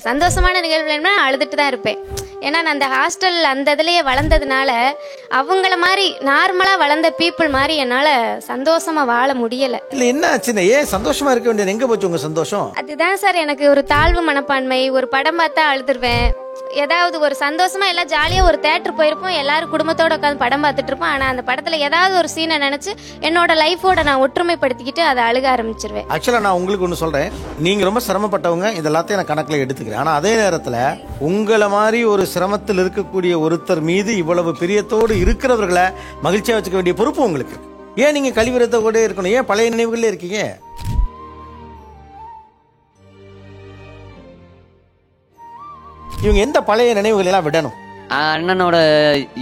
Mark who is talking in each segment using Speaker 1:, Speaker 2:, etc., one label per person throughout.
Speaker 1: சந்தோஷமான நிகழ்வுனா அழுதுட்டு தான் இருப்பேன். ஏன்னா நான் அந்த ஹாஸ்டல் அந்த இதுலயே வளர்ந்ததுனால அவங்கள மாதிரி நார்மலா வளர்ந்த பீப்புள் மாதிரி என்னால சந்தோஷமா வாழ முடியல.
Speaker 2: இல்ல என்ன ஆச்சுன்னா ஏன் சந்தோஷமா இருக்க வேண்டியது, எங்க போச்சு உங்க சந்தோஷம்?
Speaker 1: அதுதான் சார், எனக்கு ஒரு தாழ்வு மனப்பான்மை. ஒரு படம் பார்த்தா அழுதுருவேன். ஏதாவது ஒரு சந்தோஷமா எல்லாம் ஜாலியா ஒரு தேட்டர் போயிருப்போம், எல்லாரும் குடும்பத்தோட உட்காந்து படம் பார்த்துட்டு இருப்போம். ஆனா அந்த படத்துல ஏதாவது ஒரு சீனை நினைச்சு என்னோட லைஃபோட நான் ஒற்றுமைப்படுத்திக்கிட்டு அதை அழுக ஆரம்பிச்சிருவேன்.
Speaker 2: ஆக்சுவலா நான் உங்களுக்கு ஒண்ணு சொல்றேன், நீங்க ரொம்ப சிரமப்பட்டவங்க, இதெல்லாத்தையும் நான் கணக்குல எடுத்துக்கிறேன். ஆனா அதே நேரத்துல உங்களை மாதிரி ஒரு சிரமத்தில் இருக்கக்கூடிய ஒருத்தர் மீது இவ்வளவு பிரியத்தோடு இருக்கிறவர்களை மகிழ்ச்சியா வச்சுக்க வேண்டிய பொறுப்பு உங்களுக்கு. ஏன் நீங்க கழிவுறத்தோட இருக்கணும்? ஏன் பழைய நினைவுகள்ல இருக்கீங்க? இவங்க எந்த பழைய நினைவுகள் எல்லாம் விடணும்?
Speaker 3: அண்ணனோட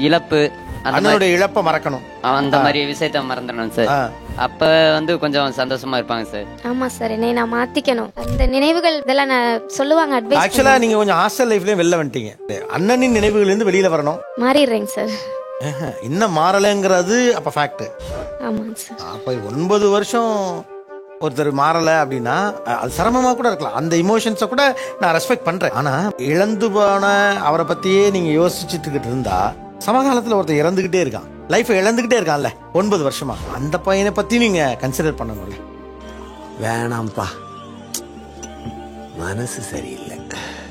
Speaker 3: இழப்பு,
Speaker 2: அண்ணனோட இழப்பை மறக்கணும்,
Speaker 3: அந்த மாதிரி விஷயத்த மறந்துடணும் சார். அப்ப கொஞ்சம் சந்தோஷமா இருப்பாங்க சார்.
Speaker 1: ஆமா சார், என்னை நான் மாத்திக்கணும். அந்த நினைவுகள் இதெல்லாம் நான் சொல்லுவாங்க அட்வைஸ்.
Speaker 2: ஆக்சுவலா நீங்க கொஞ்சம் ஹாஸ்டல் லைஃப்லயும் வெளில வந்துட்டீங்க. அண்ணனின் நினைவுகள் இருந்து வெளியில வரணும்.
Speaker 1: மாறிடுறேங்க சார்.
Speaker 2: இன்னும் மாறலைங்கிறது அப்ப ஃபேக்ட்.
Speaker 1: ஆமாங்க சார்.
Speaker 2: அப்ப 9 வருஷம் ஒருத்தர் மாறல அப்படின்னா அது சிரமமா கூட இருக்கலாம். அந்த இமோஷன்ஸை கூட நான் ரெஸ்பெக்ட் பண்றேன். ஆனா இழந்து போன அவரை பத்தியே நீங்க யோசிச்சுட்டு இருந்தா சமகாலத்துல ஒருத்தர் இறந்துகிட்டே இருக்கான், லைஃப் இழந்துகிட்டே இருக்கான்ல 9 வருஷமா. அந்த பையனை பத்தி நீங்க கன்சிடர் பண்ணணும்ல.
Speaker 4: வேணாம்ப்பா, மனசு சரியில்லை.